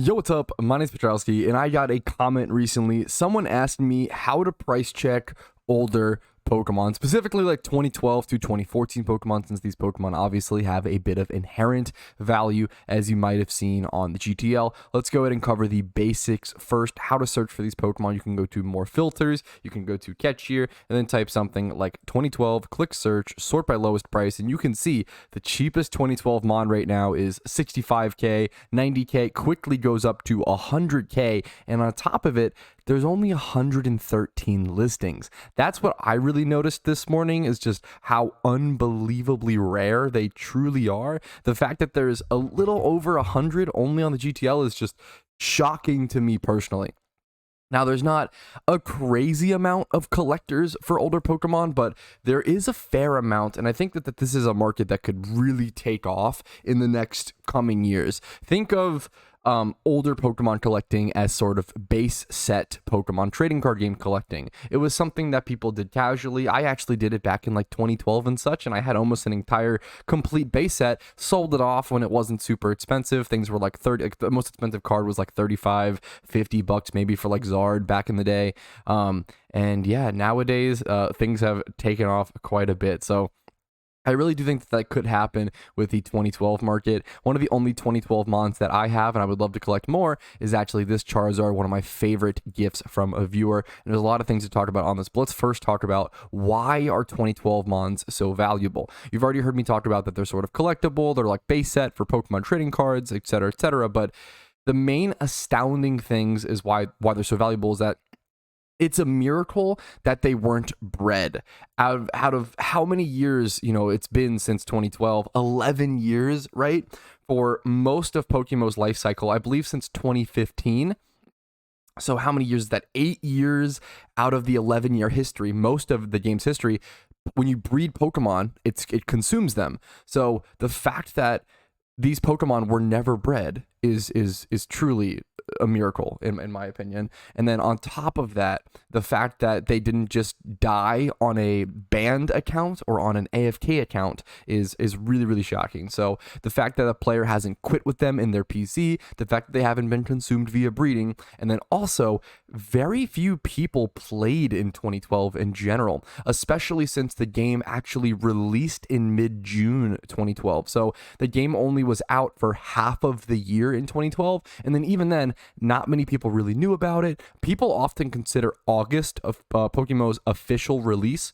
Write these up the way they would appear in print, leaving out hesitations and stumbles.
Yo, what's up? My name's Patrouski, and I got a comment recently. Someone asked me how to price check older Pokemon, specifically like 2012 to 2014 Pokemon, since these Pokemon obviously have a bit of inherent value, as you might have seen on the GTL. Let's go ahead and cover the basics first. How to search for these Pokemon. You can go to more filters, you can go to catch year, and then type something like 2012, click search, sort by lowest price, and you can see the cheapest 2012 Mon right now is 65k, 90k, quickly goes up to 100k, and on top of it, there's only 113 listings. That's what I really noticed this morning, is just how unbelievably rare they truly are. The fact that there's a little over 100 only on the GTL is just shocking to me personally. Now, there's not a crazy amount of collectors for older Pokemon, but there is a fair amount, and I think that this is a market that could really take off in the next coming years. Think of older Pokemon collecting as sort of base set Pokemon trading card game collecting. It was something that people did casually. I actually did it back in like 2012 and such, and I had almost an entire complete base set, sold it off when it wasn't super expensive. Things were like 30, the most expensive card was like 35, 50 bucks maybe for like Zard back in the day. And yeah, nowadays things have taken off quite a bit. So I really do think that could happen with the 2012 market. One of the only 2012 Mons that I have, and I would love to collect more, is actually this Charizard, one of my favorite gifts from a viewer. And there's a lot of things to talk about on this, but let's first talk about why are 2012 Mons so valuable. You've already heard me talk about that they're sort of collectible, they're like base set for Pokemon trading cards, etc., etc. But the main astounding things is why they're so valuable is that it's a miracle that they weren't bred. Out of how many years, it's been since 2012, 11 years, right? For most of PokeMMO's life cycle, I believe since 2015. So how many years is that? 8 years out of the 11-year history, most of the game's history. When you breed Pokemon, it consumes them. So the fact that these Pokemon were never bred is truly a miracle in my opinion. And then on top of that, the fact that they didn't just die on a banned account or on an AFK account is really, really shocking. So the fact that a player hasn't quit with them in their PC, the fact that they haven't been consumed via breeding, and then also very few people played in 2012 in general, especially since the game actually released in mid-June 2012. So the game only was out for half of the year in 2012, and then even then, not many people really knew about it. People often consider August of PokeMMO's official release,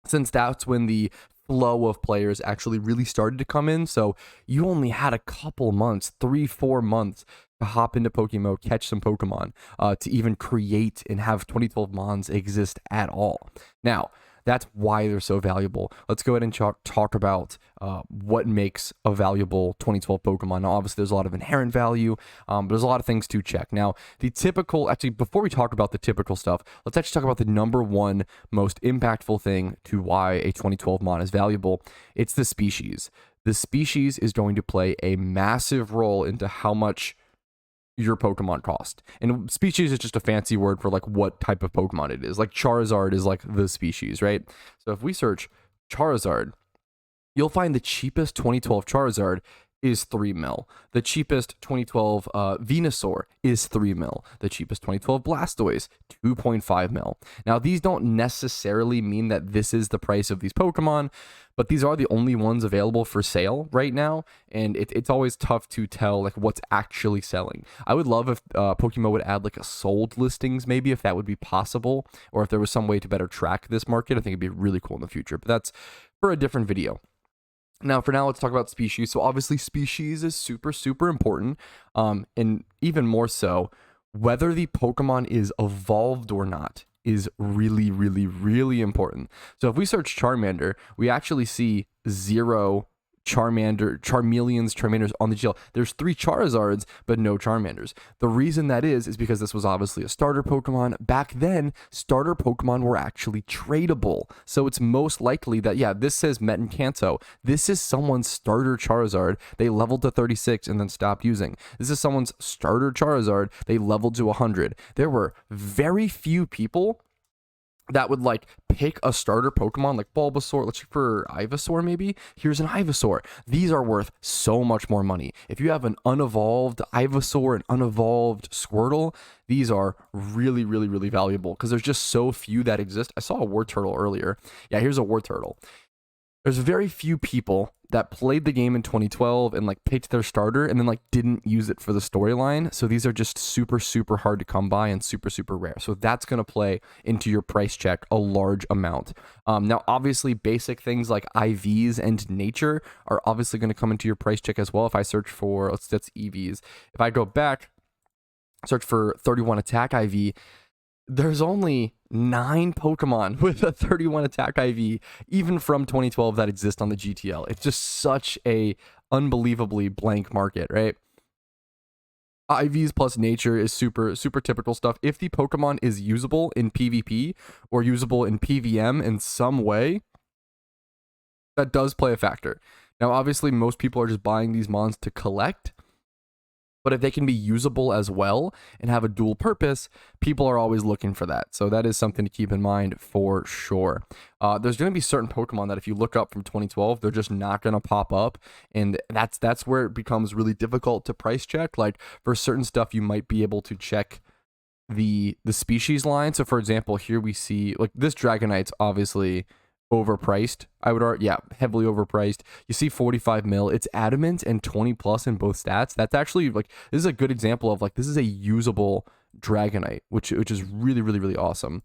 since that's when the flow of players actually really started to come in. So you only had a couple months, 3-4 months, to hop into PokeMMO, catch some Pokemon, to even create and have 2012 Mons exist at all. Now, that's why they're so valuable. Let's go ahead and talk about what makes a valuable 2012 Pokemon. Now, obviously, there's a lot of inherent value, but there's a lot of things to check. Now, actually, before we talk about the typical stuff, let's actually talk about the number one most impactful thing to why a 2012 Mon is valuable. It's the species. The species is going to play a massive role into how much your Pokemon cost. And species is just a fancy word for like what type of Pokemon it is. Like Charizard is like the species, right? So if we search Charizard, you'll find the cheapest 2012 Charizard is 3 mil. The cheapest 2012 Venusaur is 3 mil. The cheapest 2012 Blastoise, 2.5 mil. Now, these don't necessarily mean that this is the price of these Pokemon, but these are the only ones available for sale right now, and it's always tough to tell like what's actually selling. I would love if PokeMMO would add like a sold listings, maybe, if that would be possible, or if there was some way to better track this market. I think it'd be really cool in the future, but that's for a different video. Now, for now, let's talk about species. So obviously, species is super, super important, and even more so, whether the Pokemon is evolved or not is really, really, really important. So if we search Charmander, we actually see 0 Charmeleons on the GL. There's 3 Charizards, but no Charmanders. The reason that is because this was obviously a starter Pokemon. Back then, starter Pokemon were actually tradable. So it's most likely that, yeah, this says Met and Kanto. This is someone's starter Charizard. They leveled to 36 and then stopped using. This is someone's starter Charizard. They leveled to 100. There were very few people that would like pick a starter Pokemon like Bulbasaur. Let's check for Ivysaur maybe. Here's an Ivysaur. These are worth so much more money. If you have an unevolved Ivysaur, an unevolved Squirtle, these are really, really, really valuable because there's just so few that exist. I saw a Wartortle earlier. Yeah, here's a Wartortle. There's very few people that played the game in 2012 and like picked their starter and then like didn't use it for the storyline. So these are just super, super hard to come by and super, super rare. So that's going to play into your price check a large amount. Now, obviously, basic things like IVs and Nature are obviously going to come into your price check as well. If I search for, that's EVs. If I go back, search for 31 attack IV, there's only 9 Pokemon with a 31 attack IV, even from 2012, that exist on the GTL. It's just such a unbelievably blank market, right? IVs plus Nature is super, super typical stuff. If the Pokemon is usable in PvP or usable in PVM in some way, that does play a factor. Now, obviously, most people are just buying these mons to collect. But if they can be usable as well and have a dual purpose, people are always looking for that. So that is something to keep in mind for sure. There's going to be certain Pokemon that if you look up from 2012, they're just not going to pop up. And that's where it becomes really difficult to price check. Like for certain stuff, you might be able to check the species line. So for example, here we see like this Dragonite's obviously overpriced. I would argue, yeah, heavily overpriced. You see 45 mil. It's adamant and 20 plus in both stats. That's actually like, this is a good example of like, this is a usable Dragonite, which is really, really, really awesome.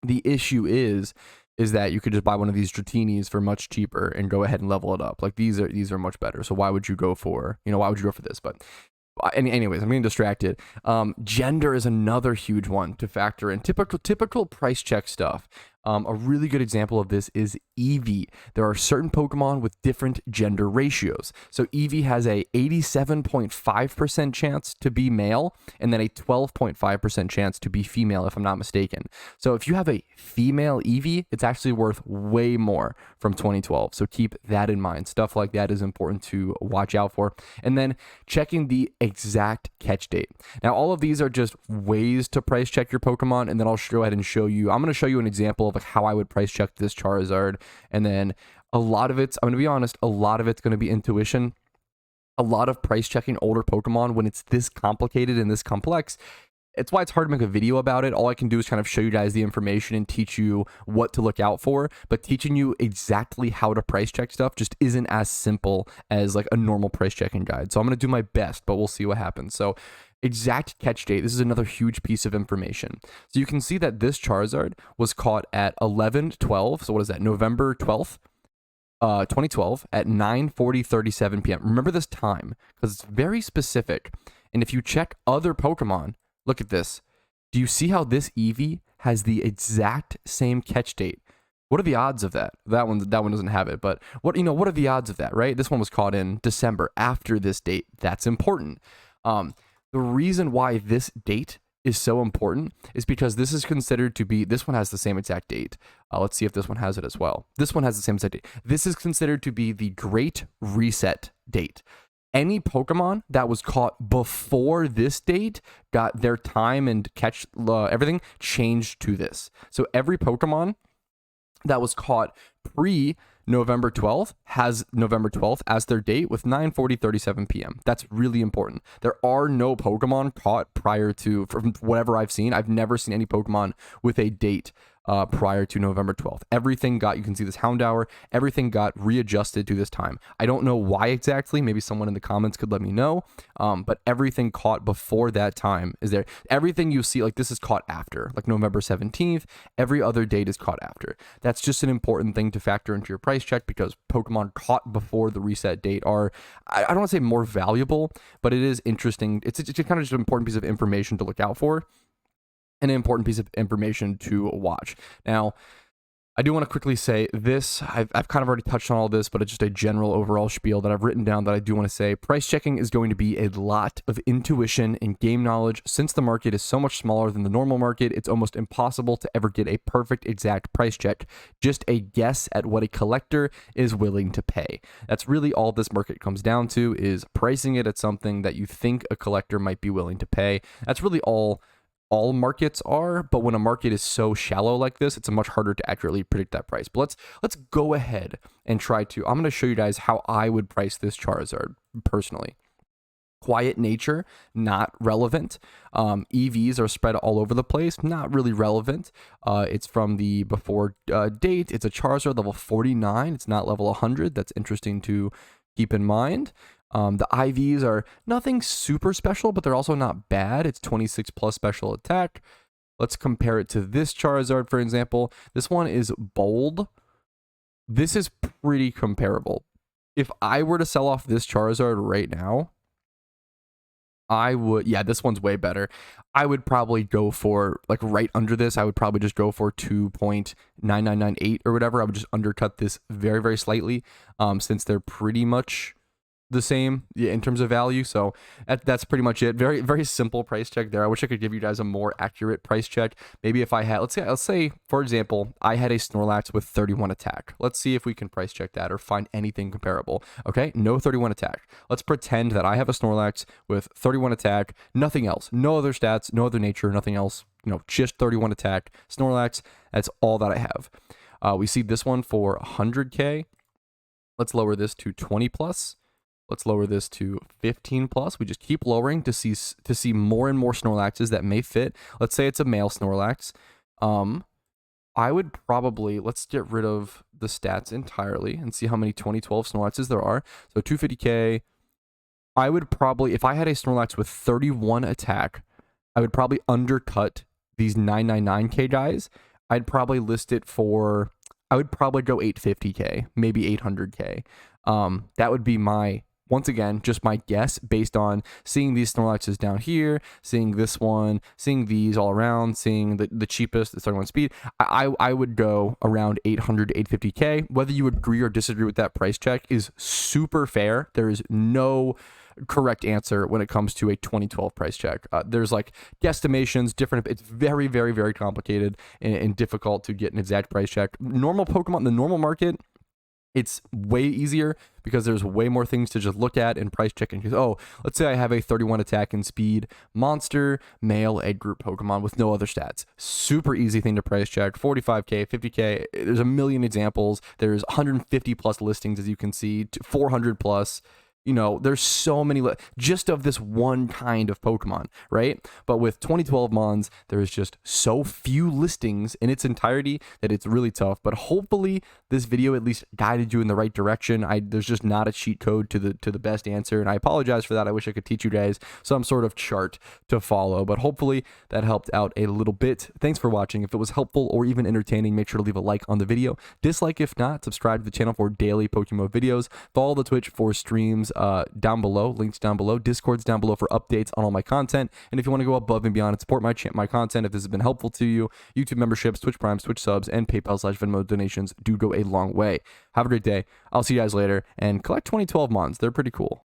The issue is that you could just buy one of these Dratinis for much cheaper and go ahead and level it up. Like these are much better. So why would you go for, why would you go for this? But anyways, I'm getting distracted. Gender is another huge one to factor in. Typical price check stuff. A really good example of this is Eevee. There are certain Pokemon with different gender ratios. So Eevee has a 87.5% chance to be male and then a 12.5% chance to be female, if I'm not mistaken. So if you have a female Eevee, it's actually worth way more from 2012. So keep that in mind. Stuff like that is important to watch out for. And then checking the exact catch date. Now, all of these are just ways to price check your Pokemon, and then I'll go ahead and show you. I'm going to show you an example of like how I would price check this Charizard, and then a lot of it's, I'm going to be honest, a lot of it's going to be intuition. A lot of price checking older Pokemon when it's this complicated and this complex. It's why it's hard to make a video about it. All I can do is kind of show you guys the information and teach you what to look out for, but teaching you exactly how to price check stuff just isn't as simple as like a normal price checking guide. So I'm going to do my best, but we'll see what happens. So exact catch date. This is another huge piece of information. So you can see that this Charizard was caught at 11/12. So what is that? November 12th, 2012 at 9:37 p.m. Remember this time because it's very specific. And if you check other Pokemon, look at this. Do you see how this Eevee has the exact same catch date? What are the odds of that? That one doesn't have it, but what are the odds of that, right? This one was caught in December after this date. That's important. The reason why this date is so important is because this is considered to be, this one has the same exact date. Let's see if this one has it as well. This one has the same exact date. This is considered to be the Great Reset date. Any Pokemon that was caught before this date got their time and catch, everything changed to this. So every Pokemon that was caught pre-November 12th has November 12th as their date with 9:37 p.m. That's really important. There are no Pokemon caught prior to, from whatever I've seen, I've never seen any Pokemon with a date prior to November 12th. Everything got, you can see this Houndour, everything got readjusted to this time. I don't know why exactly. Maybe someone in the comments could let me know. But everything caught before that time is there. Everything you see, like this is caught after, like November 17th. Every other date is caught after. That's just an important thing to factor into your price check because Pokemon caught before the reset date are, I don't want to say more valuable, but it is interesting. It's kind of just an important piece of information to look out for. An important piece of information to watch. Now, I do want to quickly say this. I've kind of already touched on all this, but it's just a general overall spiel that I've written down that I do want to say. Price checking is going to be a lot of intuition and game knowledge. Since the market is so much smaller than the normal market, it's almost impossible to ever get a perfect exact price check. Just a guess at what a collector is willing to pay. That's really all this market comes down to, is pricing it at something that you think a collector might be willing to pay. That's really all all markets are, but when a market is so shallow like this, it's much harder to accurately predict that price. But let's go ahead and try to. I'm going to show you guys how I would price this Charizard personally. Quiet nature, not relevant. EVs are spread all over the place, not really relevant. It's from the before date. It's a Charizard level 49. It's not level 100. That's interesting to keep in mind. The IVs are nothing super special, but they're also not bad. It's 26 plus special attack. Let's compare it to this Charizard, for example. This one is bold. This is pretty comparable. If I were to sell off this Charizard right now, I would, yeah, this one's way better. I would probably go for, like, right under this, I would probably just go for 2.9998 or whatever. I would just undercut this very, very slightly, since they're pretty much the same in terms of value. So that's pretty much it. Very, very simple price check there. I wish I could give you guys a more accurate price check. Maybe if I had, let's say for example, I had a Snorlax with 31 attack. Let's see if we can price check that or find anything comparable. Okay, no 31 attack. Let's pretend that I have a Snorlax with 31 attack, nothing else, no other stats, no other nature, nothing else, just 31 attack Snorlax. That's all that I have. We see this one for 100k. Let's lower this to 20 plus. Let's lower this to 15 plus. We just keep lowering to see more and more Snorlaxes that may fit. Let's say it's a male Snorlax. I would probably, let's get rid of the stats entirely and see how many 2012 Snorlaxes there are. So 250k. I would probably, if I had a Snorlax with 31 attack, I would probably undercut these 999k guys. I'd probably list it for, I would probably go 850k, maybe 800k. That would be my, once again, just my guess based on seeing these Snorlaxes down here, seeing this one, seeing these all around, seeing the cheapest, the 31 speed. I would go around 800 to 850k. Whether you agree or disagree with that price check is super fair. There is no correct answer when it comes to a 2012 price check. There's like guesstimations, different. It's very, very, very complicated and difficult to get an exact price check. Normal Pokemon, the normal market, it's way easier because there's way more things to just look at and price check. And oh, let's say I have a 31 attack and speed monster male egg group Pokemon with no other stats. Super easy thing to price check. 45k, 50k. There's a million examples. There's 150 plus listings, as you can see, 400 plus. There's so many just of this one kind of Pokemon, right? But with 2012 Mons, there's just so few listings in its entirety that it's really tough. But hopefully this video at least guided you in the right direction. There's just not a cheat code to the best answer, and I apologize for that. I wish I could teach you guys some sort of chart to follow, but hopefully that helped out a little bit. Thanks for watching. If it was helpful or even entertaining, make sure to leave a like on the video. Dislike if not. Subscribe to the channel for daily PokeMMO videos. Follow the Twitch for streams down below, links down below, Discord's down below for updates on all my content. And if you want to go above and beyond and support my content, if this has been helpful to you, YouTube memberships, Twitch Primes, Twitch subs, and PayPal/Venmo donations do go a long way. Have a great day. I'll see you guys later, and collect 2012 Mons. They're pretty cool.